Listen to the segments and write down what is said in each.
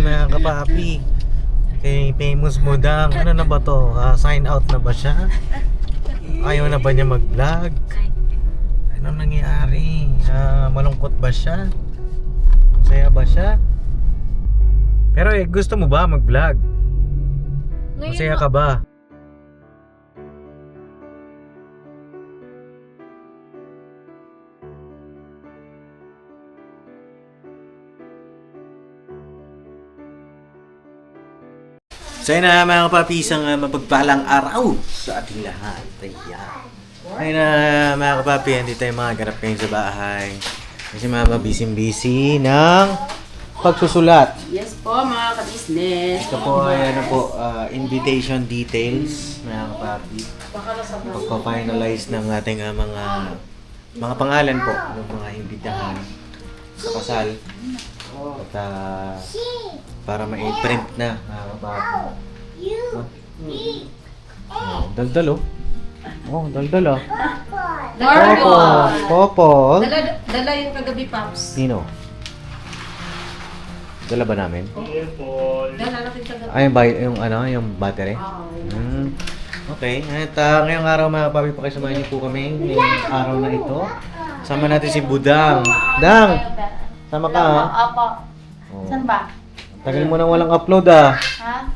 mga kapapi. Kay famous Budang. Ano na ba to? Sign out na ba siya? Ayaw na ba niya mag-vlog? Anong nangyari? Malungkot ba siya? Masaya ba siya? Pero gusto mo ba mag-vlog? Masaya ka ba? So yun na mga kapapi, isang mapagpalang araw sa ating lahat. Ayan. Ayun na mga kapapi, hindi tayo makaganap ngayon sa bahay. Kasi mga busy-busy ng pagsusulat. Yes po mga ka-business. Ito po ay invitation details mga kapapi. Pagpa-finalize ng ating mga pangalan po ng mga imbitahan sa kasal. At para ma-print na mga kapapi. Daldal oh. Oh, daldal ah. Popo. Dala yung kagabi, Pops. Nino? Dala ba namin? Dala natin kagabi. Yung battery? Oo. Okay. At ngayong araw mga papi, pakisamahan niyo po kami ngayong araw na ito. Sama natin si Budang. Dang! Sama ka ha? Apa. Oh. Saan ba? Tagal mo nang walang upload ah. Ha?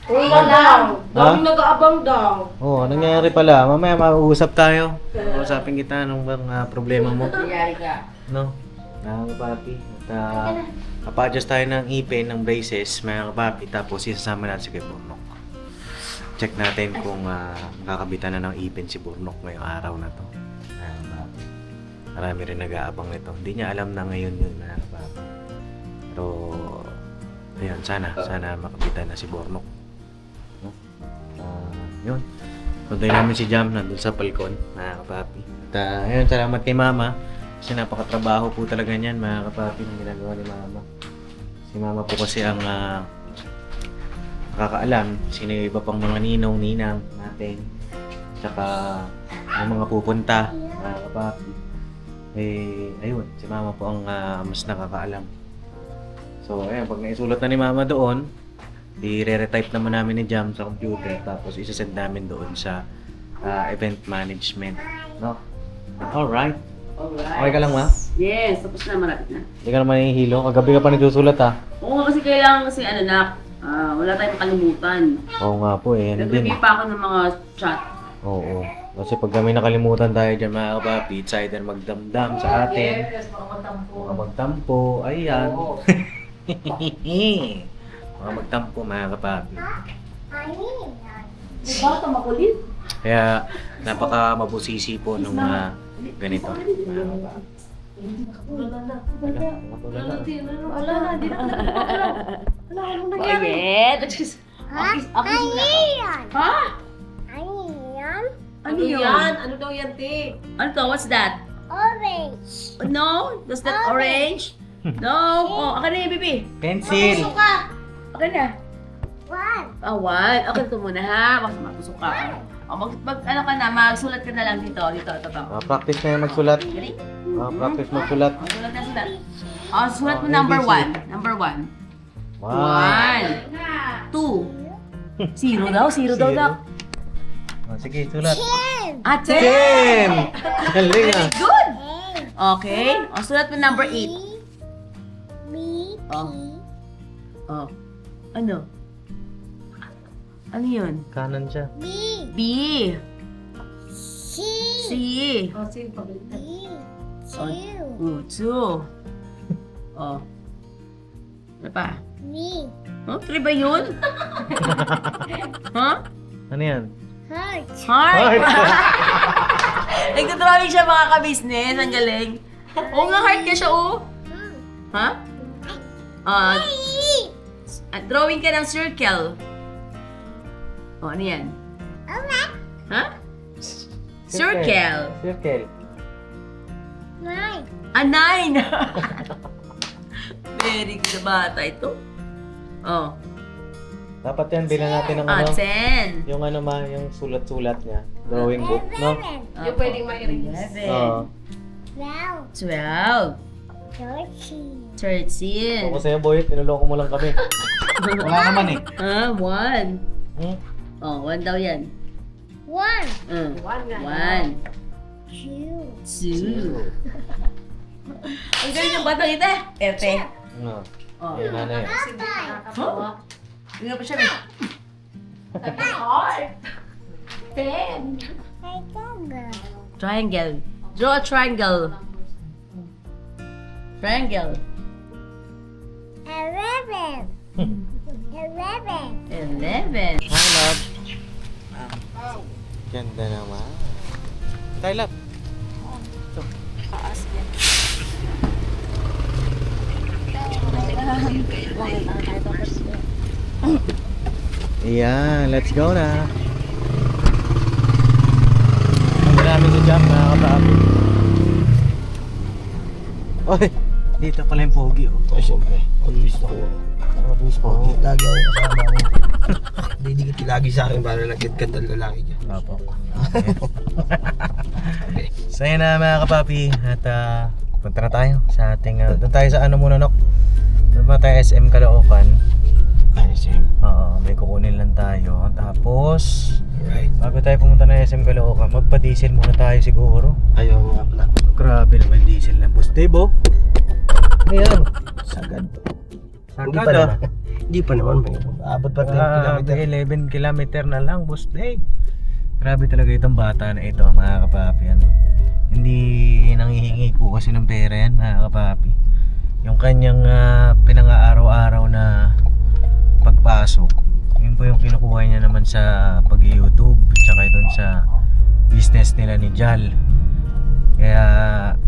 Wala daw. Daming nag-aabang daw. Oh, nangyayari pala. Mamaya mag-uusap tayo. Usapin kita anong bang problema mo. Nangyari ka. No? Mga kapapi. At kapa-adjust tayo ng ipin, ng braces, mga kapapi. Tapos isasama natin si Kuya Burnok. Check natin kung makakabitan na ng ipin si Burnok ngayong araw na to. Mga kapapi. Marami rin nag-aabang nito. Hindi niya alam na ngayon yun, mga kapapi. Pero, ayun, sana makabitan na si Burnok. No? Yun. Puntayin namin si Jam nandun sa balkon, mga kapapi. At ayun, salamat kay Mama. Kasi napakatrabaho po talaga niyan, mga kapapi, ng ginagawa ni Mama. Si Mama po kasi ang nakakaalam sino yung iba pang mga ninong, ninang natin. Tsaka yung mga pupunta, mga kapapi. Ayun, si Mama po ang mas nakakaalam. So, ayun, pag naisulat na ni Mama doon, i-re-retype naman namin ni Jam sa computer, tapos isasend namin doon sa event management. No? Alright. Okay ka lang, Ma? Yes, tapos na, malapit na. Hindi ka naman nahihilo. Kagabi ka pa nagsusulat, ha? Oo, kasi kailangan wala tayong makalimutan. Oo nga po, eh. Ano din? Nagbibigay pa ako ng mga chat. Oo. Kasi pag kami nakalimutan tayo dyan, mga kapapi, it's either magdamdam sa atin. Yes, mga magtampo. Mga magtampo. Ayan. Oo. Mga magtampo, mga kapapi. Diba ito makulit? Kaya, napaka mabusisi po nung ganito. Mga kapapi. Wala na. Wala. Wala na, di na nakapagpapalaw. Wala, anong nangyari? Bakit? Ako yan. Ha? Ano yan? Ano daw yan, te? Ano to? What's that? Orange. No? Does that orange? No. Oh, akin na yung bibi. Pencil! Akin na. One. One. Akin to muna ha. Baka matusok ka. Magsulat ka na lang dito. Ito. Practice na yung magsulat. Galing? Practice magsulat. Sulat. Sulat mo number ABC. 1. Number 1. Wow. 1. 2. Zero daw. Sige, sulat. 10. 10! Galing ah. Good. Okay. Sulat mo number 8. B. Oh. Ano? Ano yun? Kanan siya. B. B. C. C. B. Two. 2. Oh. Ano pa? Me. 3 ba yun? Huh? Ano yan? Heart. Heart! Nagdodrawing siya mga ka-business. Ang galing. Oo nga, heart ka siya, oh. Ha? Drawing ka ng circle. Oh, ano yan? Ha? Circle. Circle. Nine. 9. Very good na bata ito. Oh. Dapat yan, bilang natin ng 10. yung yung sulat-sulat niya. Drawing book, no? Yung pwedeng ma-erase. 11. Oo. 12. 12. 13. Ako sa'yo, boy. Tinuloko mo lang kami. Wala naman eh. 1. Hmm? Oh, 1 daw yan. 1, 1, 2. 2, Ang galing ng batang ito. Perte. No. Oh. Ayun na yan. Huh? Hindi nga pa siya. 10, Triangle. Draw a triangle. Triangle. 11, 11. Hi, love. Ganda naman. Tayo, love. Ayan, let's go na. Ang dami sa jump, mga kapapi. Oy, dito pala yung pogi, oh. Ay, siyempre. Always ako. Always po. Lagi ako kasama ko. Didikit ka lagi sa akin para nagkit-kat ang lalaki dyan. Opo. So yun na mga kapapi. At punta na tayo sa ating doon tayo sa ano muna, Nok. Doon pa tayo SM Caloocan. Ay, same. Oo, may kukunin lang tayo. Tapos Right. bago tayo pumunta ng SM Caloocan, magpa-diesel muna tayo siguro. Ayaw nga pala. Grabe naman diesel ng Boss Dave, oh. Ayan. Sagad. Sagad, Hindi pa ah. naman. Hindi pa naman. May abot pa 10 kilometer. 11 kilometer na lang, Boss Dave. Grabe talaga itong bata na ito, mga kapapi. Ano? Hindi nanghihingi po kasi ng pera yan, mga kapapi. Yung kanyang pinang-araw-araw na pagpasok, yun po yung kinukuha niya naman sa pag-YouTube, tsaka doon sa business nila ni Jal. Kaya,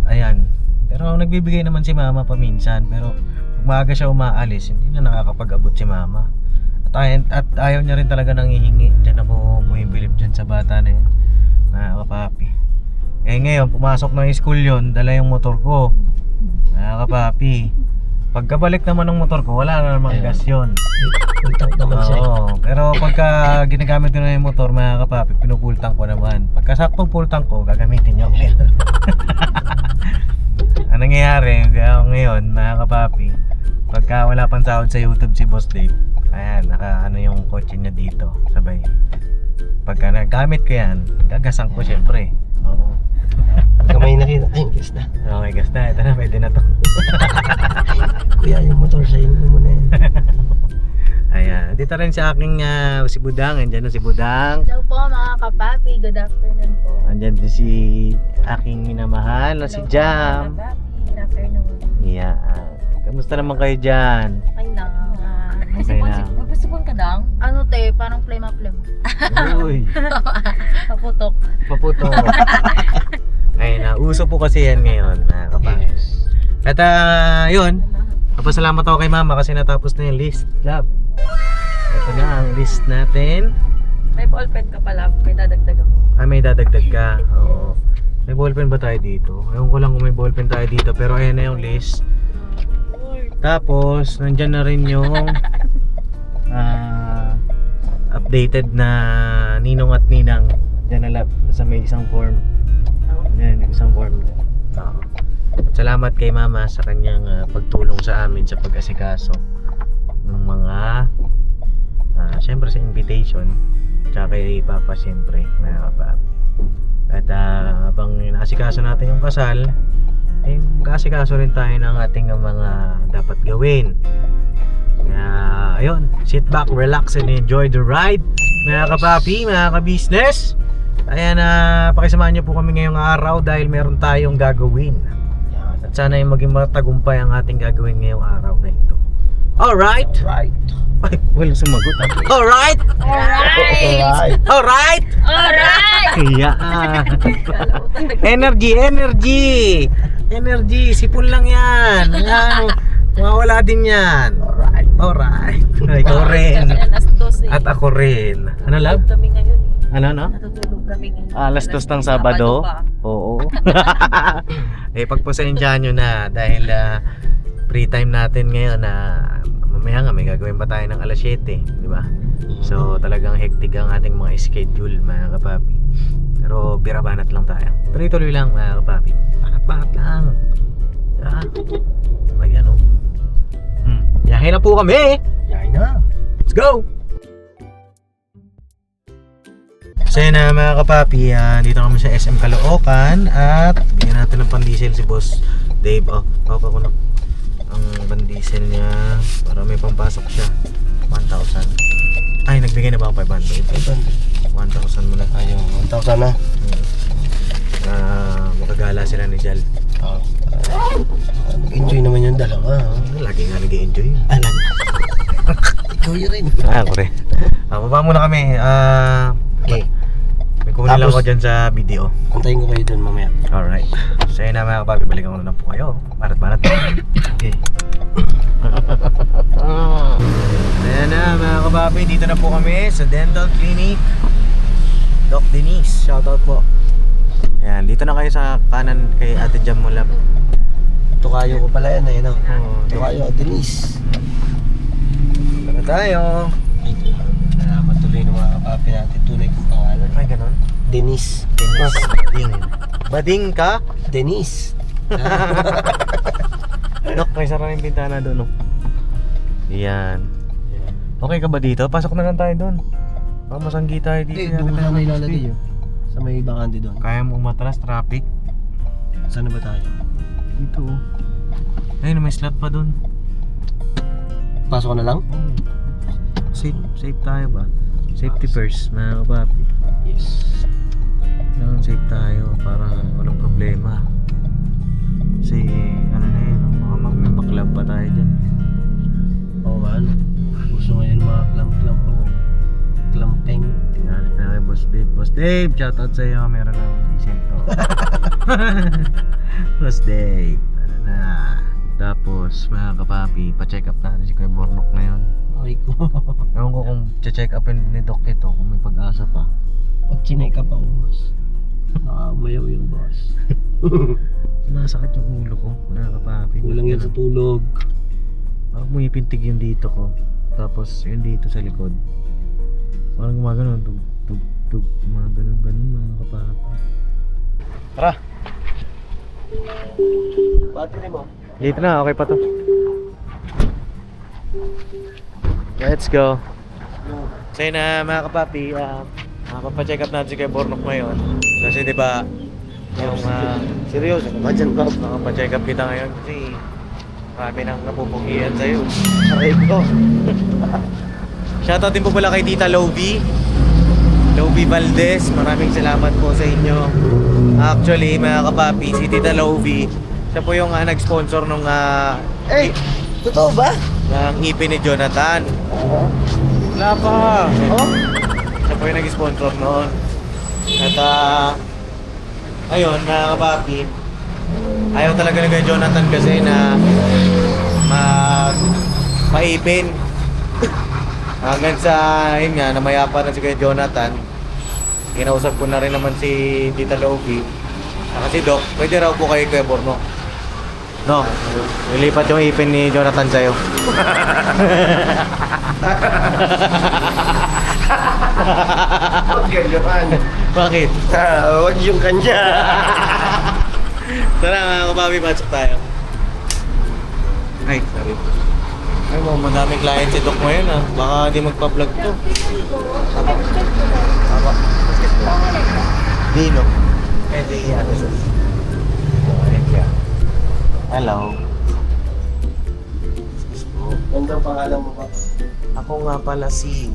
ayan. Pero nagbibigay naman si mama paminsan, pero pag maaga siya umaalis, hindi na nakakapag-abot si mama. At ayaw niya rin talaga nang hihingi. Diyan ako bumibilib dyan sa bata na yun, mga kapapi. Eh ngayon, pumasok ng school yon, dala yung motor ko, mga kapapi. Pagkabalik naman ng motor ko, wala na namang gas yun. Pultang naman siya. Oo, pero pagka ginagamit ko na yung motor, mga kapapi, pinupultang ko naman. Pagka saktong pultang ko, gagamitin niya ulit. Ang nangyayari ngayon, mga kapapi, pagka wala pang sahod sa YouTube si Boss Dave, ayan, naka yung kotse niya dito, sabay. Pagka nagamit ko yan, gagasan ko syempre. Oo. Kamay nakita. Ay, guess na. Okay, gas na. Ito na, pwede na to. Kuya, yung motor sa'yo mo na yan. Ayan, dito rin sa aking si Budang. Andyan na si Budang. Hello po mga kapapi, good afternoon po. Andyan din si aking minamahal na si Hello po, Jam. mga kapapi, good afternoon. Yeah. Kamusta naman kayo dyan? Okay lang. Okay lang. Magpasipon ka dang? Ano te, parang plema-plema. Uy, Paputok. paputo. Ayun na, uso po kasi yan ngayon, mga kapatid. Yes. At yun, papasalamat ako kay mama kasi natapos na yung list, love. Ito na ang list natin. May ballpen ka pala. May dadagdag ako. May dadagdag ka. Oo. May ballpen ba tayo dito? Ewan ko lang kung may ballpen tayo dito, pero ayan na yung list. Tapos, nandyan na rin yung updated na ninong at ninang. Diyan na lab, sa may isang form. Ayan, isang form dyan. Salamat kay mama sa kanyang pagtulong sa amin sa pag-asikaso ng mga syempre sa invitation, tsaka kay papa syempre, mga kapapi. At habang inaasikaso natin yung kasal, eh mag-asikaso rin tayo ng ating mga dapat gawin. Ayun, sit back, relax and enjoy the ride, mga kapapi, mga ka-business. Ayan, pakisamahan niyo po kami ngayong araw dahil meron tayong gagawin. At sana ay maging matagumpay ang ating gagawin ngayong araw na ito. Alright! Right. Ay, walang sumagot. Alright! Alright. Alright! Alright! Yeah. Energy, energy! Energy, sipon lang yan. Yan. Mawawala din yan. Alright. Alright. Ikaw rin. Alas 12 At ako rin. Ano love? kami ngayon eh. Ano? Natutulog kami ngayon. Alas 2 ng Sabado? pa. Oo. Pagpasensyahan nyo na dahil free time natin ngayon na mamaya nga may gagawin pa tayo ng alas 7, di ba? So talagang hectic ang ating mga schedule, mga kapapi. Pero birabanat lang tayo. Tuloy-tuloy lang, mga kapapi. Banat-banat lang. Ah, ayan o. Yahin na po kami! Yain na. Let's go! So yun na mga kapapi, dito kami sa SM Caloocan at bigyan natin ng pandiesel si Boss Dave. Papa ko na ang pandiesel niya para may pampasok siya. 1,000. Ay, nagbigay na ba ako 500? 1,000 muna. Ayun, 1,000 na. Makagala sila ni Jal. Enjoy naman yung dalawa. Lagi nga nag-i-enjoy. Alam. Ikaw yun rin. Ako rin. Baba muna kami. Okay. May kunin lang Tapos- ko dyan sa video. Antayin ko kayo dun mamaya. Alright. So yun na mga kapapi, balikan ko na lang po kayo. Barat-barat. Okay. Ayan na mga kapapi, dito na po kami sa Dental Clinic Doc Denise, shoutout po. Ayan, dito na kayo sa kanan kay Ate Jam Mulab. Tukayo ko pala yan eh, no? Oo, Tukayo, Denise. dito na tayo. Ay, nalaman tuloy ng mga kapapi natin tunay kong pangalan. Ay, ganun. Denise. Denise. Bading. Bading ka? Denise. Dok, may sara yung bintana doon, no? Yan. Okay ka ba dito? Pasok na lang tayo doon. Baka masanggi tayo dito. Hindi, doon sana ilalagay yun. Sa may bakante doon. Kaya mo umatras, traffic. Saan na ba tayo? Dito, oh. Ayun, may slot pa doon. Pasok ko na lang? Oh. Safe tayo ba? Safety first, mga kapapi. Yes. Kailangan safe tayo para walang problema. Kasi ano na yun, baka may maklab pa tayo dyan. Oo ba? Gusto ngayon mga klamp-klamp o klampeng. Galit na kay Boss Dave. Boss Dave, shoutout sa'yo. Meron ng decent to. Boss Dave. Ano na. Tapos mga kapapi, pa-check up natin si Kuya Bornok ngayon. Okay ko. Ewan ko kung check upin ni Doc ito, kung may pag-asa pa. Pag chinay ka pa, boss. Nakaumayaw yung boss. Nasakit yung ulo ko, mga kapapi. Kulang yan sa tulog. Parang pumipintig yung dito ko. Tapos yung dito sa likod. Parang gumagano, tug, gumagano, mga kapapi. Tara! Battery mo? Dito na, okay pa to. Let's go. So yun na mga kapapi, papacheck up natin si Kuya Bornok ngayon. Kasi diba, yung Seryoso ka ba dyan, Bob? papacheck up kita ngayon kasi marami nang napupugian sa'yo. Aray ko. Shoutout din po pala kay Tita Lovie Valdez, maraming salamat po sa inyo. Actually mga kapapi, si Tita Lovie, siya po yung nag-sponsor nung Totoo ba? ng ipin ni Jonathan. Wala pa. Oh? Siya po yung nag-sponsor noon. At ayun mga kapapi, ayaw talaga ni Kuya Jonathan kasi na maipin. Hanggang sa, yun nga, namayapa na si Kuya Jonathan. Kinausap ko na rin naman si Tita Lovie. Kasi Doc, pwede raw po kayo Kuya Bornok. No, nilipat yung ipin ni Jonathan sa'yo. Huwag ganyan. Bakit? Huwag yung kanya. Tara mga kapapi, pasok tayo. Ay, sorry. Ay mo, madaming client si Doc ngayon ah. Baka di magpa-vlog to. Tama. Dino. Pwede yan. Hello. Ganda pangalan mo ba? Ako nga pala si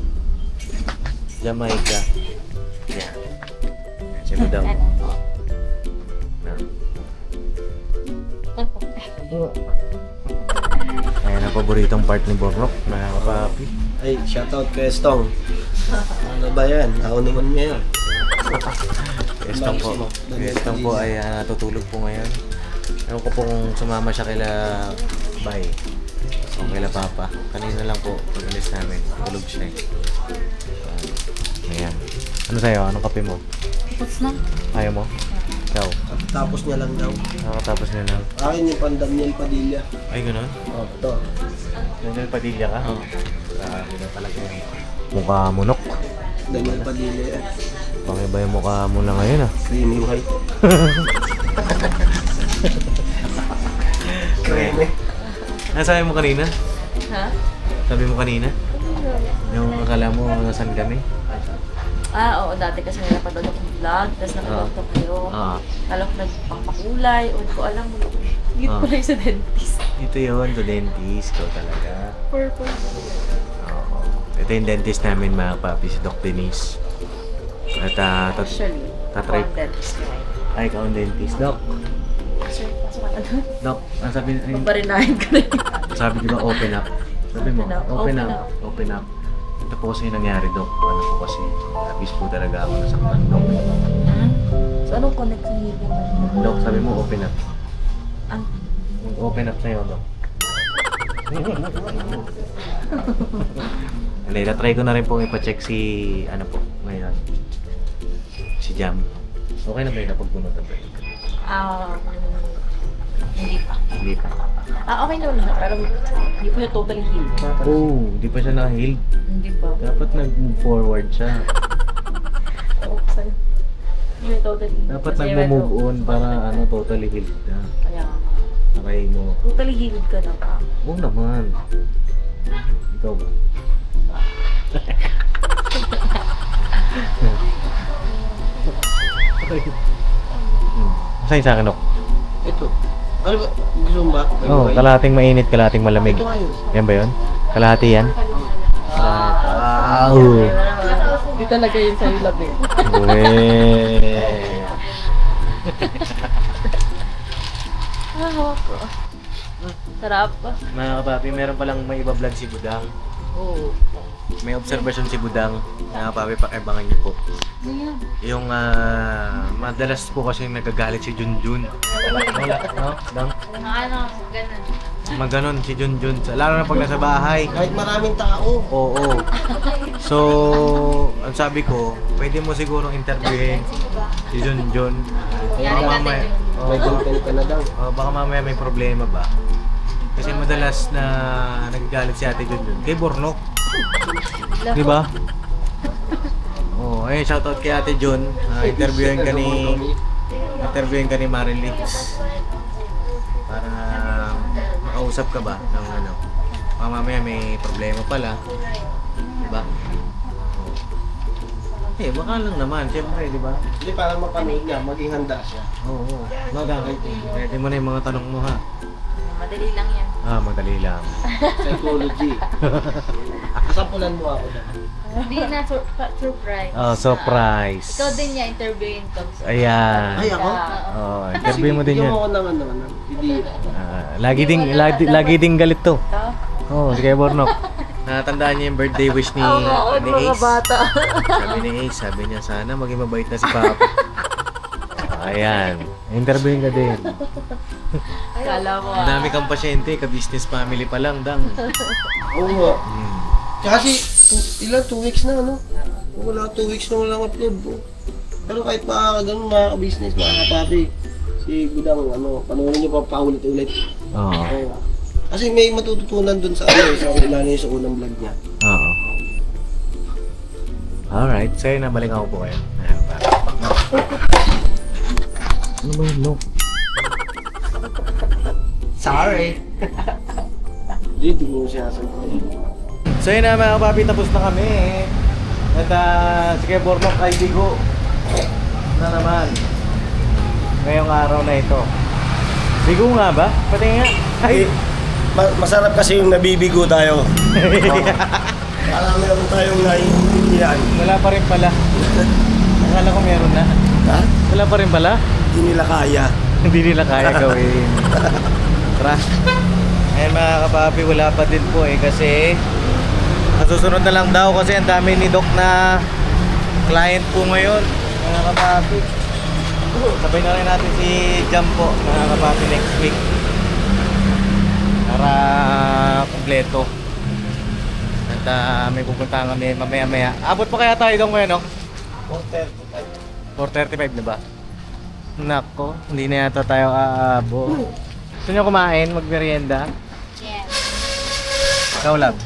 Jamaica. Yan. Si Madam. Ayan ang paboritong part ni Bornok, mga kapapi. Ay, shoutout kay Estong. Ano ba yan? Ako naman ngayon. Estong po. Estong po ay natutulog po ngayon. Ewan ko po kung sumama siya kila Bay o kila Papa. Kanina lang po, pag-alis namin. Tulog siya eh. Ayan. Ano sa'yo? Anong kape mo? Tapos na. Ayaw mo? Ikaw? Tapos niya lang daw. Nakatapos na lang. Akin yung Daniel Padilla. Ay, ganun? Oh, ito. Daniel Padilla ka? Oo. Grabe na talaga yun. Mukha munok. Daniel Padilla yan. Pakiba yung mukha mo na ngayon ah. Creamy white. Ano sabi mo kanina? Ha? Sabi mo kanina? Yung akala mo nasan kami? Oo, dati kasi napanood akong vlog, tapos nakita kayo. Alam ko nagpapakulay, o hindi ko alam mo. Dito pala yung sa dentist. Ito yun, to dentist ko talaga. Purple. Oo. Ito yung dentist namin mga papi, si Doc Denise. At Actually, tatry. ako ang dentist ko. Ay, ikaw ang dentist. Doc, Sir, pasok ka na. Doc, ang sabi, Paparinahin ka na. sabi ko ba open up? Sabi mo, Open up. open up. Ito po kasi yung nangyari, Doc. Ano po kasi, abis po talaga ako nasaktan, Doc. So, anong connect sa hili mo? Doc, sabi mo open up. Ang Open up sa'yo, Doc. Hindi, natry ko na rin po ipacheck si, ano po, ngayon. Si Jam. Okay na ba yung napagpunod na ba? hindi pa. Hindi pa. Okay naman lahat, pero hindi pa siya totally healed. Oh, hindi pa siya na-healed. Hindi pa. Dapat nag-move forward siya. Oo, sa'yo. Hindi totally healed. Dapat Kasi nag-move medyo- on para ano, totally healed na. Kaya nga. Nakay mo. Totally healed ka na pa. Oo naman. Ikaw ba? Saan sa akin, Dok? Ito. Ano ba? Gusto mo ba? May Oo, buhay? kalahating mainit, kalahating malamig. Ito ngayon. Yan ba yun? Kalahati yan? Wow! Hindi talaga yun sa'yo labing. Hawak ko. Sarap. Mga kapapi, meron palang may iba vlog si Budang. Oo. May observation si Budang. Mga kapapi, pakibangan niyo po. Yung madalas po kasi nagagalit si Junjun. Wala, no? Dang? Ano, ganun. Maganon si Junjun. Lalo na pag nasa bahay. Kahit maraming tao. Oo. So, ang sabi ko, pwede mo sigurong interviewin si Junjun. Yari Baka natin mamaya, yun. May content ka na daw. baka mamaya may problema ba? Kasi madalas na nagagalit si Ate Junjun kay Bornok. Di ba? Oh, ayun, shoutout kay Ate Jun. Interviewin ka ni Marilyn. Para makausap ka ba ng ano. Baka mamaya may problema pala. Di ba? Eh, baka lang naman, siyempre, di ba? Hindi, para mapanood niya, maging handa siya. Oo. No, ready mo na yung mga tanong mo ha. Madali lang yan. Madali lang. Psychology. Kasampulan mo ako na. Hindi na surprise. Oh, surprise. Ikaw din niya, interviewin ko. Ayan. Ay, ako? Oh, interview mo din Bigyan yan. mo ako ng ano, ng idea. Lagi ding galit to. Oh, si Kuya Bornok. Natandaan niya yung birthday wish ni Ace. Sabi ni Ace, sabi niya sana maging mabait na si Papa. Ayan. Interviewin ka din. Kala mo Ang dami kang pasyente, ka-business family pa lang, Dang. Oo nga. Hmm. Kasi, ilan? 2 weeks na, ano? Wala 2 weeks na walang upload po. Pero kahit ganun mga business, mga kapapi, si Budang, ano, panoorin niyo pa paulit-ulit. Oo. Oo. Kasi may matututunan dun sa ano, sa unang vlog niya. Oo. Alright, so yun, nabalik ako po kayo. Ayan, para. Ano ba yun, no? Sorry! Hindi mo siya sasabihin. So yun na mga kapapi, tapos na kami. At si Kuya Bornok ay bigo na naman ngayong araw na ito. Bigo nga ba? Pati nga. Ay! Masarap kasi yung nabibigo tayo. Parang meron tayong naiintindihan. Wala pa rin pala. Akala ko meron na. Ha? Wala pa rin pala. Hindi nila kaya. Hindi nila kaya gawin. Tara. Ayan mga kapapi, wala pa din po kasi nasusunod na lang daw kasi ang dami ni Doc na client po ngayon mga kapapi. Sabay na rin natin si Jam po mga kapapi next week para kompleto. At may pupuntahan kami mamaya-maya. Abot pa kaya tayo doon ngayon, no? 4:35 na ba? Nako, hindi na yata tayo aabot. Gusto nyo kumain, magmerienda? Yes. Ikaw, Lab?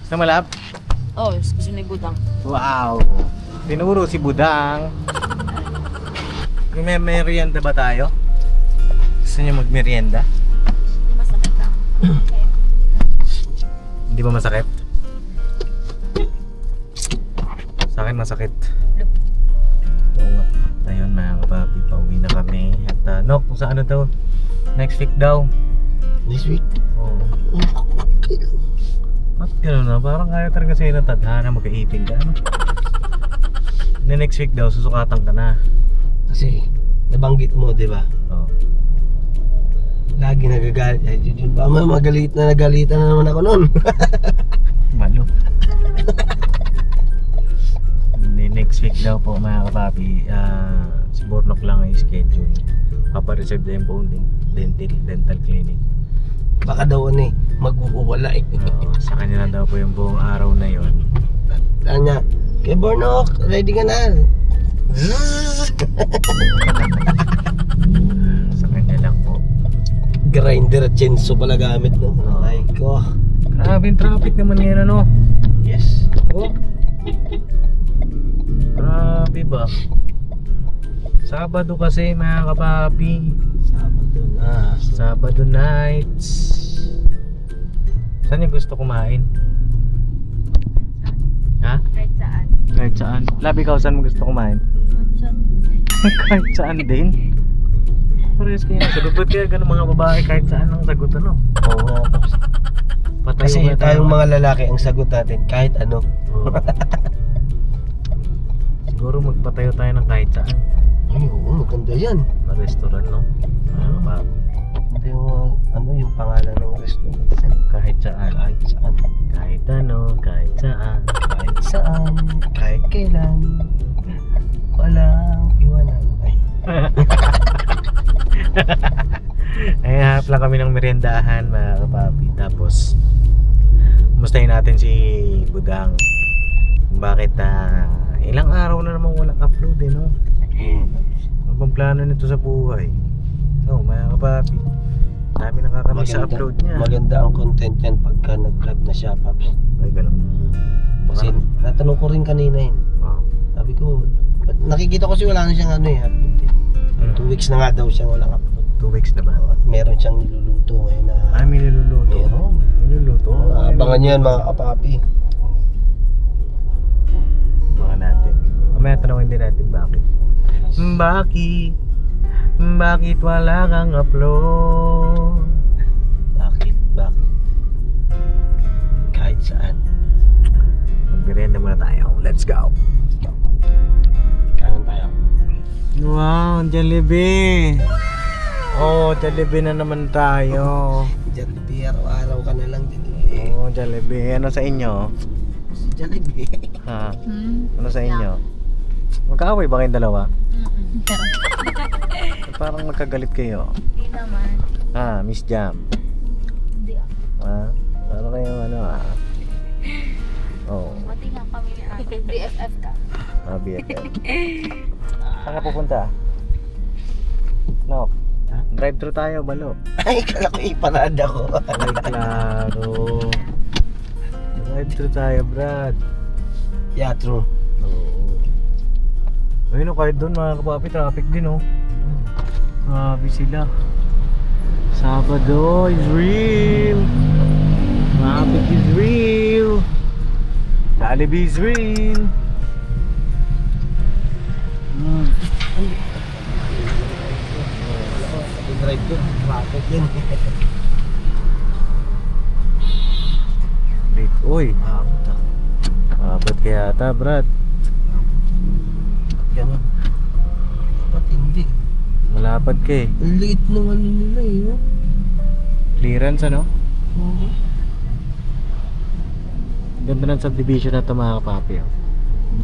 Gusto mo, Lab? Oh, gusto ni Budang. Wow! Tinuro si Budang. May merienda ba tayo? Gusto nyo magmerienda? Masakit lang. Hindi ba masakit? Sa akin masakit. Oo nga. Ayun mga kapapi, pauwi na kami. At Nok, kung saan daw? Next week daw. This week? Oo. Okay lang. Ba't gano'n na? Parang kaya talaga sa'yo na tadhana, mag-iipin ka. Ano? Next week daw, susukatan ka na. Kasi, nabanggit mo, di ba? Oo. Lagi nagagalit. Ay, yun ba? Nagalitan na naman ako nun. Malo. Next week daw po mga kapapi, si Bornok lang ay schedule. Papareserve na yung buong dental clinic. Baka daw mag-uuwala eh. Oo, sa kanya na daw po yung buong araw na yon. Tanya, kay Bornok, ready ka na. Sa kanya lang po. Grinder at chainsaw pala gamit no. Ay ko. Grabe yung traffic naman ngayon ano. Yes. Oh. Grabe ba? Sabado kasi mga kapapi. Sabado na. Sabado nights. Saan niyo gusto kumain? Ha? Kahit saan. Kahit saan? Lab, ikaw saan mo gusto kumain? Kahit saan din? Parehas kayo ng sagot. Ba't kaya ganun mga babae kahit saan ang sagot ano? Oo nga. Patayo Kasi nga tayong mga lalaki ang sagot natin kahit ano. Oo. Siguro magpatayo tayo ng kahit saan. Ay, oo, maganda yan. Na restaurant no? Mga bago. Maganda yung pangalan ng restaurant. Kahit saan. Kahit saan. Kahit ano, kahit saan. Kahit saan. Kahit kailan. Walang iwanan. Ay. Ay, hanap lang kami ng meriendahan mga kapapi. Tapos mustahin natin si Budang. Bakit ilang araw na naman walang upload eh no? Ano bang plano nito sa buhay? No, mga kapapi. Dami nakakamiss sa upload niya. Maganda ang content yan pagka nag-vlog na siya, Paps. Ay, ganun. Kasi natanong ko rin kanina yun. Sabi ko, nakikita ko kasi wala na siyang upload eh. 2 weeks na nga daw siyang walang upload. 2 weeks na ba? At meron siyang niluluto ngayon na... Ay, may niluluto. Meron. Niluluto? Abangan niyo yan mga kapapi. Baka natin. Mamaya tanongin din natin bakit. Bakit? Bakit wala kang upload? Bakit? Kahit saan. Magmerienda muna tayo. Let's go. Kanan tayo. Wow, Jollibee. Oh, Jollibee na naman tayo. Jollibee, araw-araw ka na lang din. Oh, Jollibee. Ano sa inyo? Si Jollibee. Ha? Ano sa inyo? Magkaaway ba kayong dalawa? Parang magkagalit kayo. Hindi naman. Miss Jam. Hindi ah. Ano kayong Oh, Pati nga kami ni Ate. BFF ka. BFF. Saan ka pupunta? No. Drive-thru tayo, balo. Ay, kala ko iparad ako. Ay, klaro. Drive-thru tayo, Brad. Yeah, true. Oo. Ayun o, kahit doon mga kapapi, traffic din o. Grabe sila. Sabado is real. Traffic is real. Jollibee is real. Drive ko, traffic yun. Late. Uy. Abot kaya ata, Brad. Ganun. Ba't hindi? Malapad ka eh. Ang liit ng ano nila eh. Clearance ano? Oo. Ganda ng subdivision na ito mga kapapi.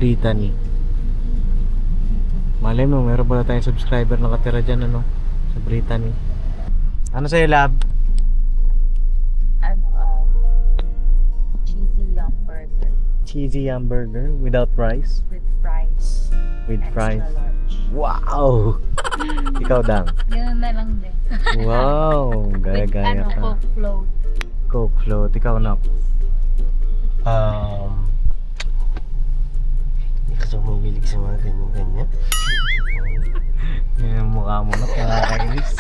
Brittany. Malay mo, meron pala tayong subscriber na katira dyan ano? Sa Brittany. Ano sa'yo, Lab? Cheesy yum burger Cheesy hamburger without rice? with fries. With Extra fries. large. Wow! Ikaw, Dang. Ganun na lang din. Wow! With Gaya-gaya ka. Coke float. Coke float. Ikaw, Nok. Hindi ka so mabilig sa mga ganyan-ganyan. Yan ang mukha mo, Nok. Nakakainis.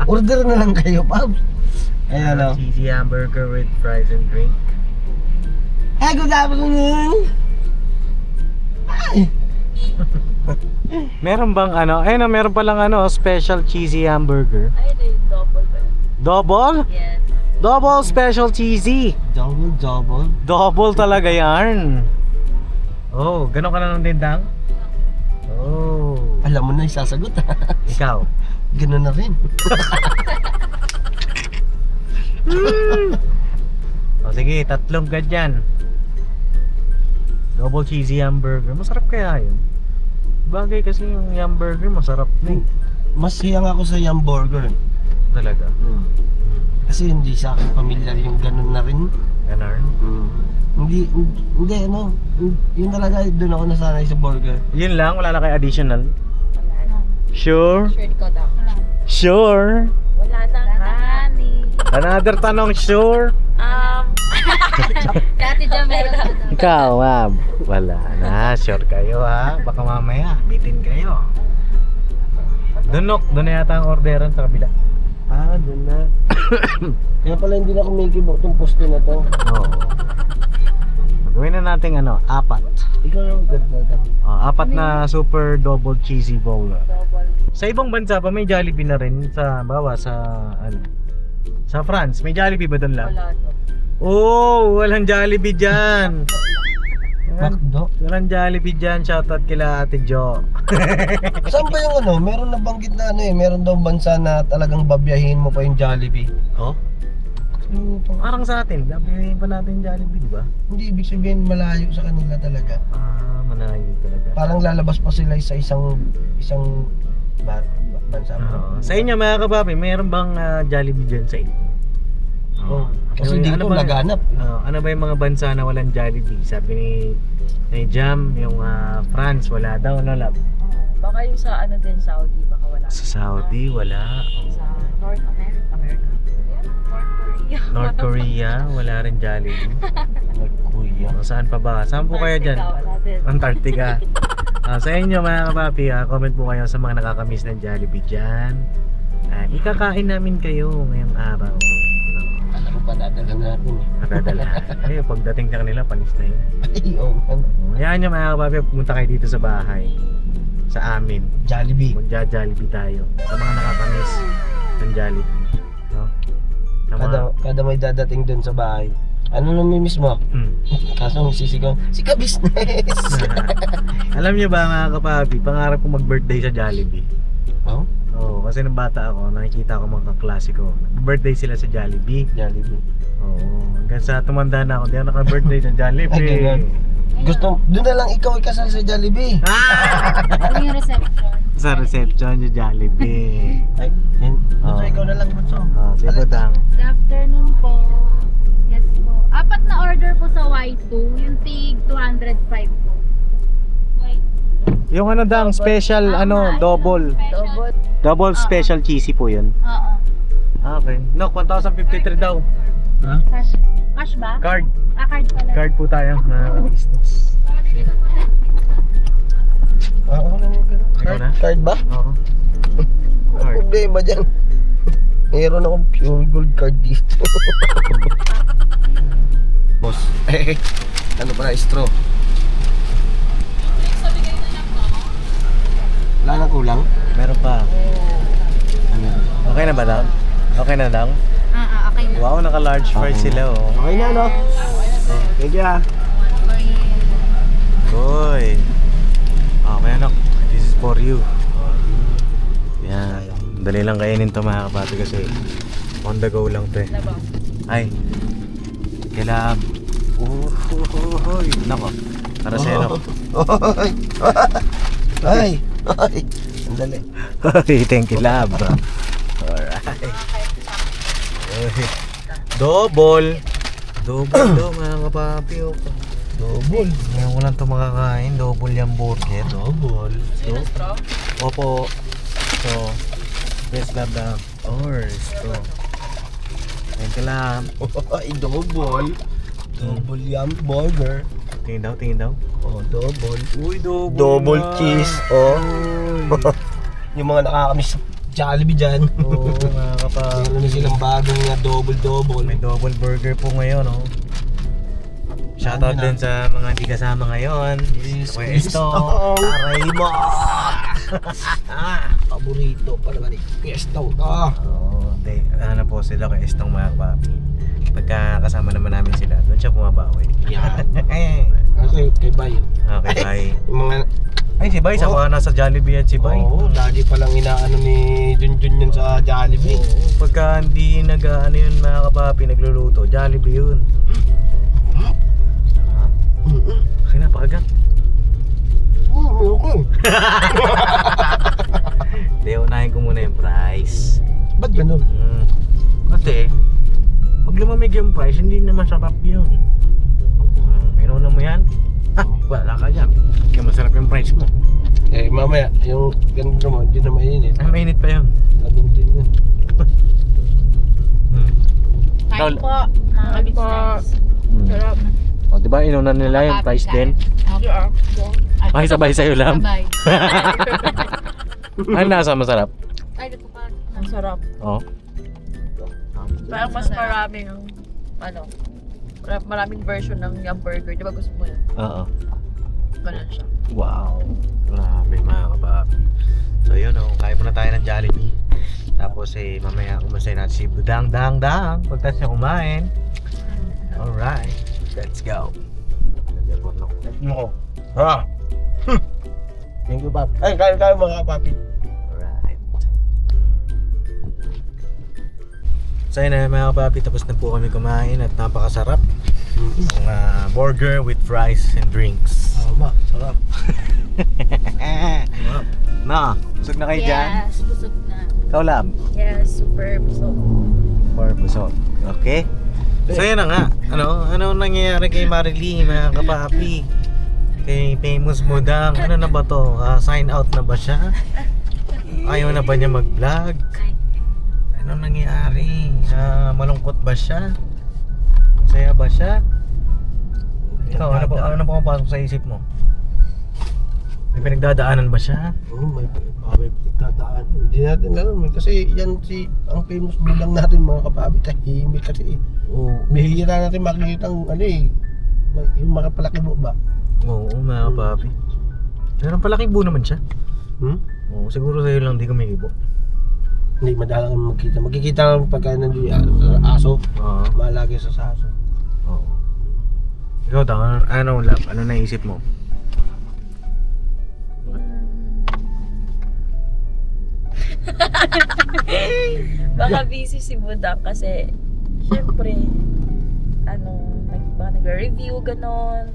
Order na lang kayo, Pab. Ayan o. Cheesy hamburger with fries and drink. Hey, good afternoon! Ay! Meron bang ano? Ayun, meron palang ano, special cheesy hamburger. Ayun na yung double ba yun? Double? Yes. Double special cheesy. Double. Double talaga yan. Oh, ganun ka na ng dindang? Oh. Alam mo na yung sasagot ha. Ikaw? Ganun na rin. O sige, tatlong ganyan. Double cheesy hamburger. Masarap kaya yun? Bagay kasi yung hamburger masarap na eh. Mas hiyang ako sa Yum Burger. Talaga. Kasi hindi sa akin familiar yung ganun na rin. Ganun. Hindi ano. Yun talaga, doon ako nasanay sa burger. Yun lang, wala na kayo additional. Wala na. Sure? Sure, ikaw daw. Sure? Wala na nga. Another tanong, sure? Dati dyan meron na. Ikaw, ma'am. Wala na, sure kayo ha. Baka mamaya, bitin kayo. Doon na yata ang orderan sa kabila. Ah, doon na. Kaya pala hindi na kumikibok tong poste na to. Oo. Gawin na natin ano, 4. Ikaw yung ganda. Apat na super double cheesy bowl. Double. Sa ibang bansa pa may Jollibee na rin sa sa France, may Jollibee ba doon lang? Wala no. Oh, walang Jollibee diyan. Bakdo. Walang Jollibee diyan. Shoutout kila Ate Jo. Saan ba yung ano? Meron nabanggit na ano eh. Meron daw bansa na talagang babiyahin mo pa yung Jollibee. Oh? Parang sa atin, sabihin pa natin Jollibee, di ba? Hindi ibig sabihin malayo sa kanila talaga. Manayo talaga. Parang lalabas pa sila sa isang bansa. Sa inyo mga kababi, mayroon bang Jollibee dyan sa inyo? Oh, kasi hindi ko laganap. Ano ba yung mga bansa na walang Jollibee? Sabi ni Jam, yung France, wala daw, no lab? Baka yung sa ano din, Saudi, baka wala. Sa Saudi, wala. Sa North America. North Korea, wala rin Jollibee. North Korea. Saan pa ba? Saan po kayo dyan? Wala din. Antarctica. Sa inyo mga kapapi, comment po kayo sa mga nakakamiss ng Jollibee dyan. Ikakain namin kayo ngayong araw. Alam mo pa dadala natin eh. Nakadala. Pagdating sa kanila, panis na yun. Ay, oh, ano? Hayaan nyo mga kapapi, pumunta kayo dito sa bahay. Sa amin. Jollibee. Magja-Jollibee tayo. Sa mga nakakamiss ng Jollibee. No? Sa mga... Kada may dadating dun sa bahay. Ano namimiss mo? Kaso sisigaw, sika business! Alam nyo ba mga kapapi, pangarap ko mag-birthday sa Jollibee. Oh? Oo, kasi nung bata ako, nakikita ko mga kaklase ko. Nag-birthday sila sa Jollibee. Jollibee. Oo, hanggang sa tumanda na ako, di ako naka-birthday sa Ay, Jollibee. ganun. Gusto, doon na lang ikaw ikasal sa Jollibee. Ano yung reception? Sa reception sa Jollibee. Ay, yun. Oh. Bunso, ikaw na lang, Bunso. Si Budang. Good afternoon po. Yes po. 4 na order po sa Y2. Yung tig 205 po. Yung ano dang, special, double. Double special cheesy po yun. Oo. Okay. No, 1,053 daw. Ha? Cash ba? Card. Card pala. Card po tayo na business. Ako na yung ganun. Ikaw na? Card ba? Oo. Ano Card. problema dyan? Meron akong pure gold card dito. Boss, ano pala, straw? Wala nang kulang? Meron pa. Ano? Okay na ba daw? Okay na daw? Okay na. Wow, naka-large fries sila oh. Okay na, no? Thank you, ah. Goy. Okay anak, this is for you. Yan. Dali lang kainin to mga kabati kasi on the go lang to eh. Ay. Kailangan. Uy. Nako. Para sa'yo. Ay! Ay! Ay! Sandali. Ay, thank you love. Alright. Double. Double daw mga kapapi. Double. Ngayon ko lang ito makakain. Double yung burger. Double. Opo. So, best love lang. Ito. Thank you love. Ay, double. Double yum burger. Tingin daw. Oh, double. Uy, double Double na. cheese, oh. Uy. Yung mga nakakamiss Jollibee dyan. Oo, mga kapapi. Meron na silang bagong na double-double. May double burger po ngayon, oh. Shoutout din sa mga hindi kasama ngayon. Yes, Kuya Estong. Estong. Aray mo! Paborito pa naman eh. Estong ka. Oo, ano po sila kay Estong mga kapapi. Pagka kasama naman namin sila, doon siya bumabawi. Yan. Okay, kay Bayo. Okay, bye. Yung mga... Ay, si Bay, sawa nasa Jollibee at si Bay. Oo, lagi palang inaano ni Junjun yun sa Jollibee. Oo, pagka hindi nag-ano yun mga kapapi, nagluluto, Jollibee yun. Kasi napakagat. Okay. Hindi, unahin ko muna yung price. Ba't ganun? Kasi, pag lumamig yung price, hindi na masarap yun. Inuna mo yan? Wala ka dyan. Kaya masarap yung price mo. Eh, mamaya, yung ganun naman, hindi na mainit. Ay, mainit pa yun. Ganun din yun. Kain po, mga ka-business. Sarap. O, diba inuna nila yung price din? Ay, sabay sa'yo lang. Sabay. Ay, nasa masarap? Ay, dito pa. Ang sarap. Oo. Parang mas marami yung, ano, maraming version ng yung burger. Di ba gusto mo yun? Oo. Ganun siya. Wow. Grabe mga kapapi. So yun, kain muna tayo ng Jollibee. Tapos mamaya kumasayin natin si Budang Dang Dang. Pagtas niya kumain. Alright. Let's go. Mo. Ha? Thank you, Pap. Ay, kain mga kapapi. Alright. So yun na mga kapapi, tapos na po kami kumain at napakasarap. Ang burger with fries and drinks. Tama, sarap. Na, busog na kayo dyan? Yes, busog na. Ikaw Lab? Yes, super busog. For busog. Okay? So yun na nga. Ano nangyayari kay Marily mga kapapi? Kay Famous Budang. Ano na ba to? Sign out na ba siya? Ayaw na ba niya mag-vlog? Ano nangyayari? Malungkot ba siya? Masaya ba siya? Ikaw, ano pumapasok sa isip mo? May pinagdadaanan ba siya? Oo, may pinagdadaan. Hindi natin alam. Kasi yan ang famous bilang natin mga kapabi. Tahimik kasi. Oo. Bihira natin makikita ang yung makapalaki mo ba? Oo, mga kapapi. Pero palakibo naman siya. Oo, siguro sa'yo lang di kumikibo. Hindi, madalang kami magkita. Magkikita lang pagka nandiyan sa aso. Oo. Malagi sa aso. Oo. Ikaw, Lab? Ano naisip mo? Baka busy si Budang kasi, syempre, baka nagre-review, ganon.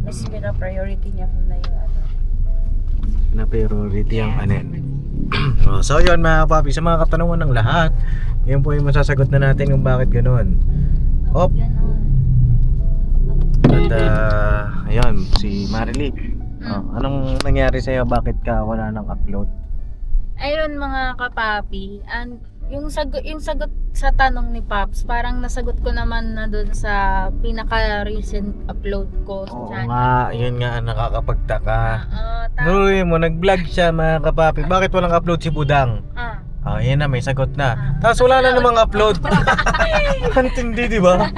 Mas pina-priority niya muna yung Na priority ang anen. So yun mga kapapi, sa mga katanungan ng lahat, yun po yung masasagot na natin kung bakit ganoon. Op! At ayun, si Marily. Anong nangyari sa'yo? Bakit ka wala nang upload? Ayun mga kapapi, yung sagot sa tanong ni Pops, parang nasagot ko naman na dun sa pinaka-recent upload ko sa Oo channel. nga, yun nga ang nakakapagtaka. Tapos, Nuloy mo, nag-vlog siya mga kapapi. Bakit walang upload si Budang? Yan na, may sagot na. Tapos wala na namang upload. Antindi, di ba?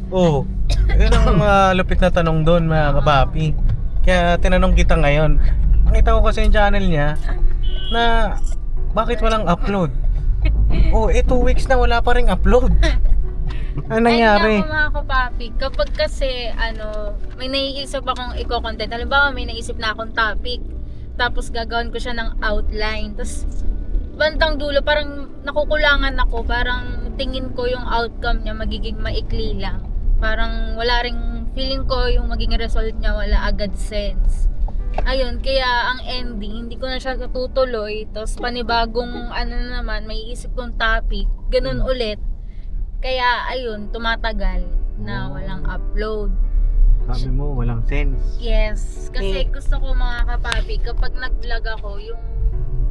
Oo. Yun ang lupit na tanong doon mga kapapi. Kaya tinanong kita ngayon. Nakita ko kasi yung channel niya na bakit walang upload? 2 weeks na wala pa ring upload. Ano nangyari? Ayun nga po mga kapapi, kapag kasi may naiisip akong i-content, halimbawa may naisip na akong topic, tapos gagawin ko siya ng outline, tapos bantang dulo parang nakukulangan ako, parang tingin ko yung outcome niya magiging maikli lang, parang wala ring feeling ko yung magiging result niya wala agad sense. Ayun, kaya ang ending hindi ko na siya natutuloy, tapos panibagong naman may isip kong topic, ganun ulit. Kaya ayun, tumatagal na walang upload. Sabi mo, walang sense. Yes, kasi gusto ko mga kapapi, kapag nag-vlog ako,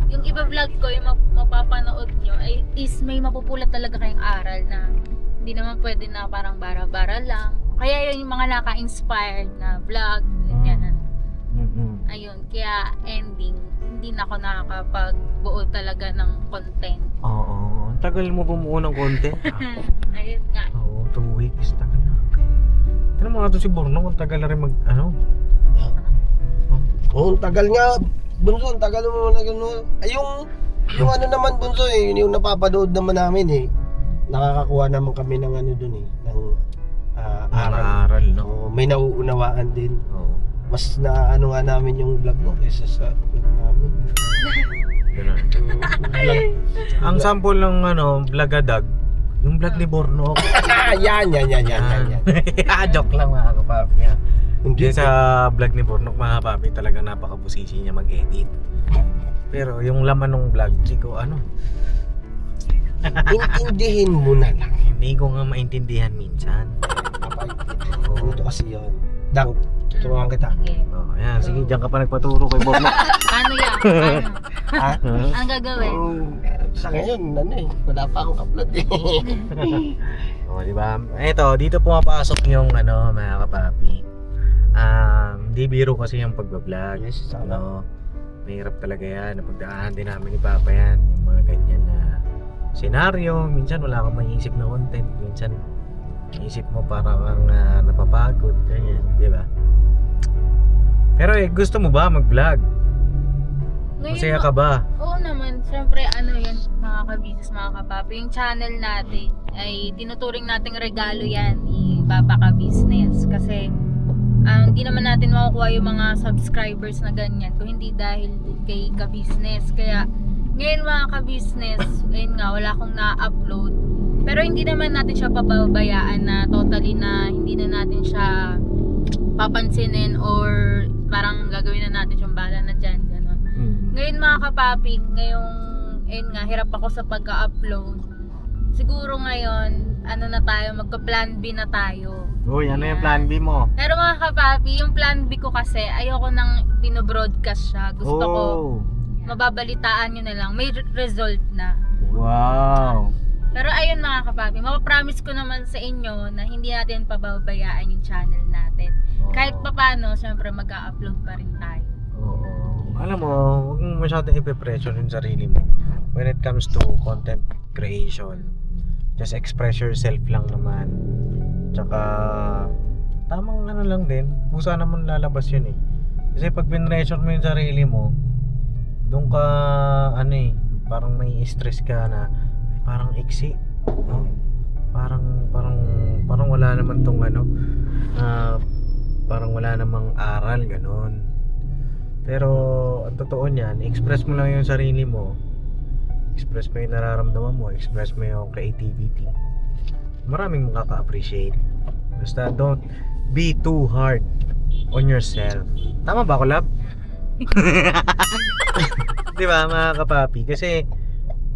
yung iba-vlog ko, yung mapapanood nyo, is may mapupulot talaga kayong aral na hindi naman pwede na parang bara-bara lang. Kaya yun yung mga naka-inspired na vlog, ganyan. Ayun, kaya ending, hindi na ako nakakapagbuo talaga ng content. Oo. Ang tagal mo bumuo ng content. Ayun nga. Oo, 2 weeks. Tagal na. Tignan mo nga ito si Bornok. Ang tagal na rin Oo, ang tagal nga. Bunso, ang tagal mo na gano'n. Ay, yung ano naman, Bunso, yung napapanood naman namin nakakakuha naman kami ng ano dun ng aral. aral, no? Oo, may nauunawaan din. Oo. Mas na ano nga namin yung vlog mo kaysa sa vlog namin. Ganun. Ang sample ng Vlogadag, yung vlog ni Bornok. yan. Joke lang mga kapapi. Hindi Hindi sa vlog ni Bornok mga kapapi, talagang napakabusisi niya mag-edit. Pero yung laman ng vlog, Chico, intindihin mo na lang. hindi ko nga maintindihan minsan. Buto kasi yun. Dang, tuturuan kita. Sige. Oh, ayan, sige, diyan ka pa nagpaturo kay Bornok. Paano yan? Paano? Ha? Anong gagawin? Sa ngayon, wala pa akong upload Oh, di ba? Eto, dito pumapasok yung mga kapapi. Di biro kasi yung pagbablog. Yes, sana. Mahirap talaga yan. Napagdaanan din namin ni Papa yan. Yung mga ganyan na senaryo. Minsan wala kang maiisip na content. Minsan isip mo parang kang napapagod. Ganyan, di ba? Pero gusto mo ba mag-vlog? Masaya ka ba? Oo naman, syempre yan mga ka-business, mga kapapi. Yung channel natin ay tinuturing nating regalo yan ni Papa Ka-Business. Kasi hindi naman natin makukuha yung mga subscribers na ganyan kung hindi dahil kay Ka-Business. Kaya ngayon mga ka-business, ayun nga, wala akong na-upload. Pero hindi naman natin siya pababayaan na totally na hindi na natin siya papansinin or parang gagawin na natin siyang bala na dyan, gano'n. Ngayon mga kapapi, ngayong, ayun nga, hirap ako sa pagka-upload. Siguro ngayon, na tayo, magka-plan B na tayo. Uy, ano yung plan B mo? Pero mga kapapi, yung plan B ko kasi, ayoko nang binobroadcast siya. Gusto ko, mababalitaan nyo na lang. May result na. Wow! Pero ayun mga kapapi, mapapromise ko naman sa inyo na hindi natin pababayaan yung channel natin. Kahit papano, syempre mag-upload pa rin tayo. Oo. Alam mo, huwag mo masyadong ipe-pressure yung sarili mo. When it comes to content creation, just express yourself lang naman. Tsaka, tamang lang din, pusa naman lalabas yun eh. Kasi pag pinressure mo yung sarili mo, doon ka, parang may stress ka na, ay, parang iksi. No? Parang wala naman tong parang wala namang aral, ganon. Pero, ang totoo niyan, express mo lang yung sarili mo. Express mo yung nararamdaman mo, express mo yung creativity. Maraming makaka-appreciate. Basta don't be too hard on yourself. Tama ba ako, Lab? Di ba mga kapapi? Kasi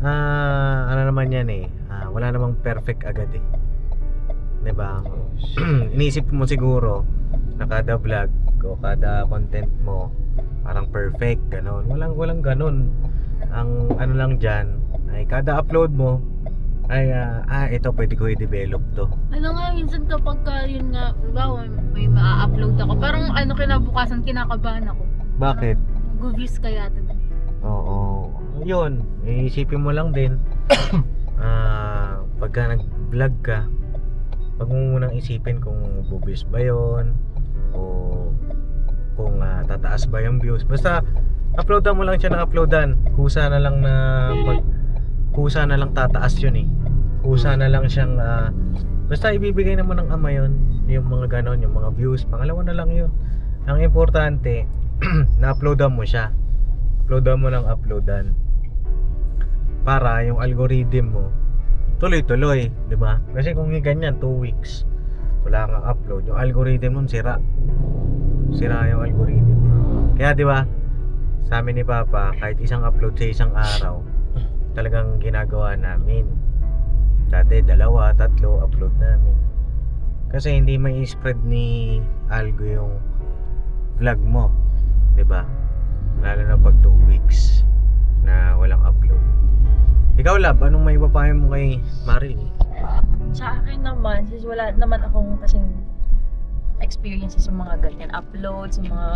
naman yan wala namang perfect agad eh. Di ba? Iniisip mo siguro na kada vlog o kada content mo parang perfect, ganon. Walang ganon. Ang lang dyan ay kada upload mo ay ito pwede ko i-develop to. Minsan kapag yun nga, may ma-upload ako, parang kinabukasan kinakabahan ako. Bakit? Mag-views kaya ito. Oo. Yun, isipin mo lang din pagka nag-vlog ka, wag mo munang isipin kung bubis ba yun o kung tataas ba yung views. Basta uploadan mo lang siya ng uploadan. Kusa na lang tataas yun eh. Kusa na lang siyang basta ibibigay naman ng Ama yun, yung mga ganon, yung mga views. Pangalawa na lang yun. Ang importante na-uploadan mo siya. Uploadan mo ng uploadan para yung algorithm mo tuloy-tuloy, di ba? Kasi kung ganyan 2 weeks wala kang upload, yung algorithm mo sira yung algorithm mo. Kaya di ba, sa amin ni Papa, kahit isang upload sa isang araw talagang ginagawa namin. Dati 2, 3 upload namin. Kasi hindi may spread ni Algo yung vlog mo, 'di ba? Lalo na pag 2 weeks na walang upload. Ikaw, Lab, anong may ipapayo mo kay Maril? Sa akin naman, since wala naman akong kasing experiences sa mga ganyan, uploads, sa mga,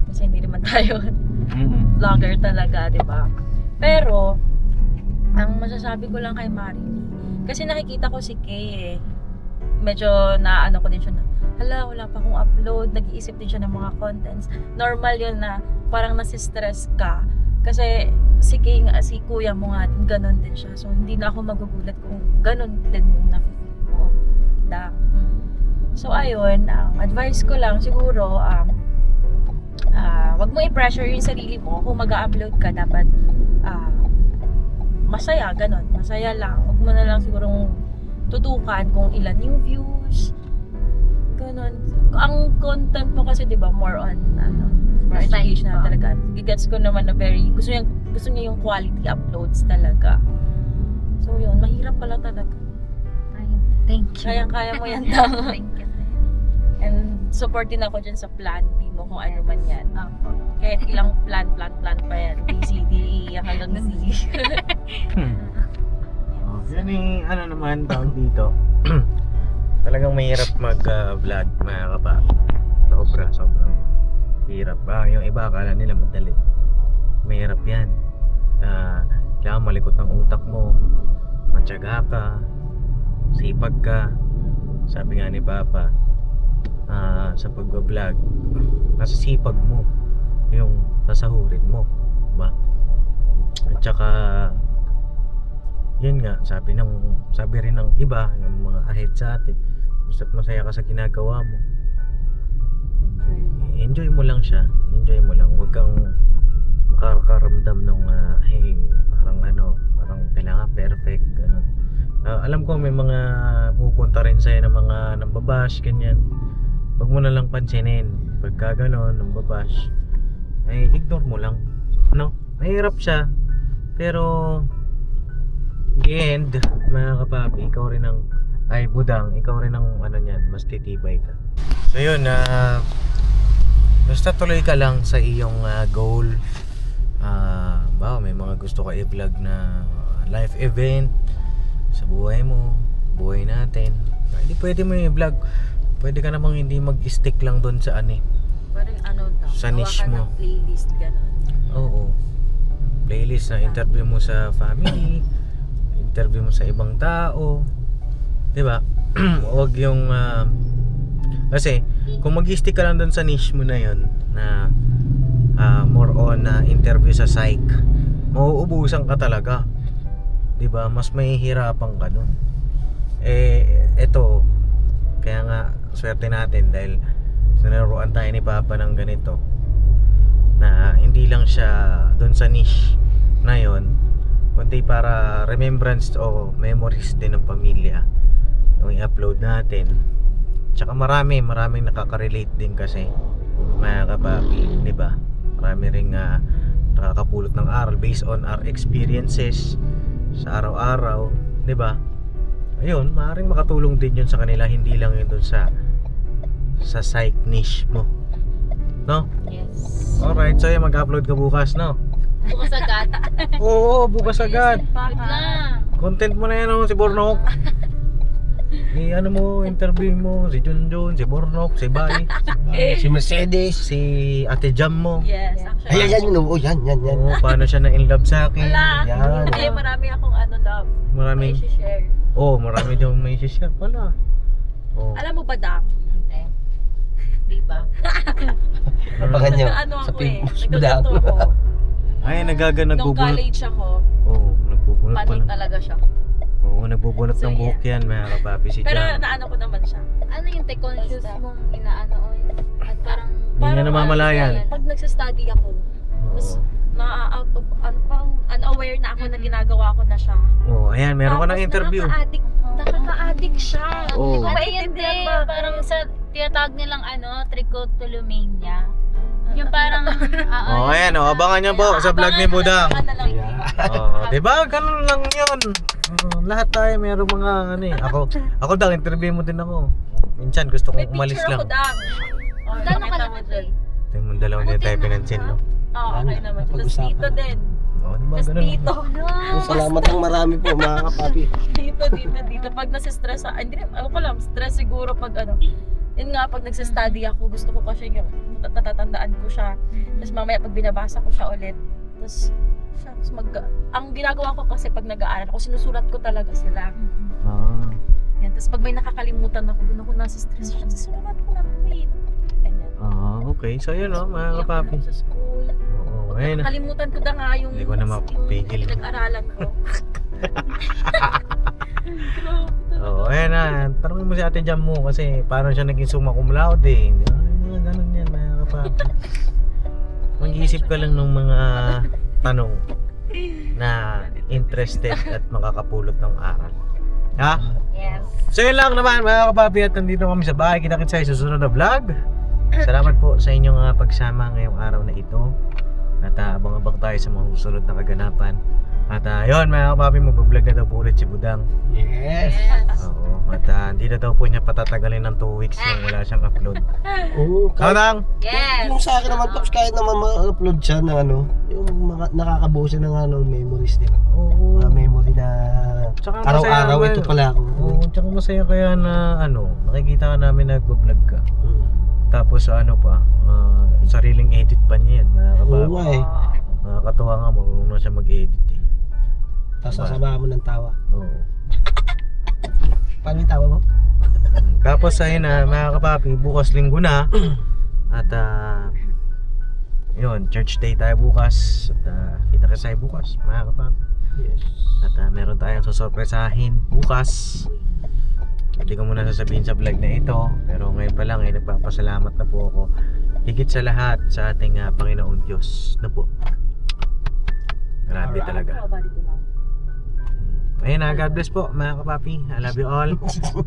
kasi hindi naman tayo Mm. vlogger talaga, di ba? Pero, ang masasabi ko lang kay Marilyn, kasi nakikita ko si Kay eh, medyo naano ko din siya na, hala, wala pa akong upload, nag-iisip din siya ng mga contents. Normal yun na parang nasistress ka. Kasi si Kay, si kuya mo nga, ganun din siya. So, hindi na ako magugulat kung ganun din yung na-feel mo. Dang. So, ayun, ang advice ko lang siguro, wag mo i-pressure yung sarili mo. Kung mag-upload ka, dapat masaya, ganun. Masaya lang. Wag mo na lang sigurong tutukan kung ilan yung views. Ganun. Ang content mo kasi, di ba, more on, more Aside educational pa. talaga. Gets ko naman na gusto niya yung quality uploads talaga. So, yun. Mahirap pala talaga. Ayun. Thank you. Kayang-kaya mo yan, Tang. Thank you. And support din ako dyan sa plan B mo kung ano man yan. Opo. Kahit ilang plan pa yan. B, C, D, E, hanggang Z. Oh, yan yung ano naman tawag dito. Talagang mahirap mag-vlog mga kapa. Sobrang hirap. Yung iba akala nila madali. Mahirap yan. Kailangan malikot ng utak mo. Matyaga ka. Sipag ka. Sabi nga ni Papa, sa pag-vlog, nasa sipag mo yung sasahurin mo. Diba? At saka yun nga, sabi rin ng iba, yung mga ahead sa atin, basta't masaya ka sa ginagawa mo, enjoy mo lang siya. Enjoy mo lang. Huwag kang makakaramdam ng hey, parang kailangan perfect, ganun. Alam ko may mga pupunta rin sa'yo ng mga nambabash, ganyan. Huwag mo na lang pansinin. Pagka gano'n, nambabash, ay ignore mo lang. No? Mahirap siya. Pero in the end, mga kapapi, ikaw rin ang budang, ikaw rin ang niyan, mas titibay ka. So yun, basta tuloy ka lang sa iyong goal. May mga gusto ka i-vlog na life event sa buhay mo, buhay natin. Hindi pwede mo i-vlog. Pwede ka namang hindi mag-stick lang doon sa Parang sa niche mo. Playlist, gano'n. Oo. Playlist na interview mo sa family, interview mo sa ibang tao. 'Di ba? Huwag yung kasi kung mag-stick ka lang doon sa niche mo na 'yon na more on interview sa psych, mauubusan ka talaga. 'Di ba? Mas mahihirapan ka doon. Eto, kaya nga swerte natin dahil sinaruan tayo ni Papa ng ganito na hindi lang siya doon sa niche na yon, kundi para remembrance o memories din ng pamilya yung i-upload natin. Tsaka maraming nakaka-relate din kasi mga kapapi, di ba? Marami ring nakakapulot ng aral based on our experiences sa araw-araw, di ba? Ayun, maaaring makatulong din yun sa kanila, hindi lang yun doon sa psych niche mo, no? Yes. Alright, so yung mag-upload ka bukas, no? Bukas agad. Oo, bukas agad. Wait lang. Content mo na yan, si Bornok. Interview mo si Junjun, si Bornok, si Bay, Si Mercedes. si Ate Jam mo. Yes, actually. Ayan, yun. Oo, yan. Oo, paano siya na in love sa akin. Wala. Yan. Hindi, marami akong love. Maraming, May share. marami daw may share pala. Oh. Alam mo ba, Dang? Hindi. Di ba? Abangan nyo. Ano Sa ako eh. Facebook. Nagluto ko. Ay, Nung nagbubunot. college ako, Nagbubunot panig pala. talaga siya. Oo, nagbubunot So, ng buhok yan, mga kapapi, si Pero Jam. naano ko naman siya. Ano yung conscious mong inaano o yun? At parang... Hindi niya namamalayan. Pag nagsa-study ako, tapos Oo. na-out of, parang unaware na ako na ginagawa ko na siya. Ayan, meron ka ng Tapos interview. Nakaka-addict siya. Oo. Hindi ko Ano maintindihan hindi, ba? parang sa tinatawag nilang trichotillomania. Yung parang... Ayan, abangan niyo po sa vlog ni Budang. Diba? Ganun lang yun. Lahat tayo mayroong mga Ako daw, interview mo din ako. Minsan gusto May kong umalis picture lang. ako, Dang. Gano'n ka Pakita lang mo dyan. Ito yung dalawa niya tayo pinansin, no? Oo, okay naman. Tapos Pag-usapan dito na. din. Diba Tapos ganun? dito. Salamat ng marami po, mga kapapi. Dito. Pag nasistress, hindi rin, ako lang, stress siguro pag Yun nga, pag nagsa-study ako, gusto ko kasi yung natatandaan ko siya. Tapos mamaya pag binabasa ko siya ulit, tapos ang ginagawa ko kasi pag nag-aaral ako, sinusulat ko talaga sila. Ah. Yan. Tapos pag may nakakalimutan ako, doon ako nasa-stress siya. Sinulat ko na po eh. Ganyan. Okay. So yun mga Iyak kapapi. ako sa school. Oo, Pag ayun na. nakalimutan ko na nga yung, Hindi ko na mapipigil. yung pinag-aralan ko. Grabe talaga. Oo, ayun na. Tanungin mo si Ate Jam mo kasi parang siya naging summa cum laude eh. Ay, mga ganun yan mga kapapi. Mag-iisip ka lang ng mga tanong na interested at makakapulot ng aral. Ha? Yes. So yun lang naman mga kapapi at nandito kami sa bahay. Kita-kits sa susunod na vlog. Salamat po sa inyong pagsama ngayong araw na ito. At abang-abang tayo sa mga susunod na kaganapan. At yun mga kapapi, mag-vlog na daw po ulit si Budang. Yes. Oo. At hindi na daw po niya patatagalin ng 2 weeks yung wala siyang upload. Oo, Budang! Yes. Yung sa akin naman, Pops, kahit naman ma-upload siya ng yung mga nakakabuo siya ng memories din. Oo. Mga memory na Tsaka araw-araw masaya, ito pala ako. Oo, tsaka masaya kaya na nakikita ka namin nag-vlog ka. Tapos sariling edit pa niya yan mga Oo kapapi. nga eh. Nakakatuwa nga, marunong na siya mag-edit eh. Tapos sasamahan mo ng tawa. Oo. Paano yung tawa mo? Tapos ayun na mga kapapi, bukas linggo na. At yun, church day tayo bukas. At kita ka tayo bukas mga kapapi. Yes. At meron tayong susurpresahin bukas. Hindi ko muna sasabihin sa vlog na ito, pero ngayon pa lang ay nagpapasalamat na po ako higit sa lahat sa ating Panginoong Diyos na po. Grabe talaga. Ayun na, God bless po mga kapapi. I love you all.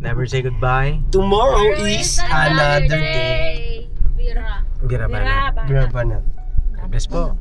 Never say goodbye. Tomorrow is another day. Bira. Gira ba na? Bye. Grabe na. God bless po.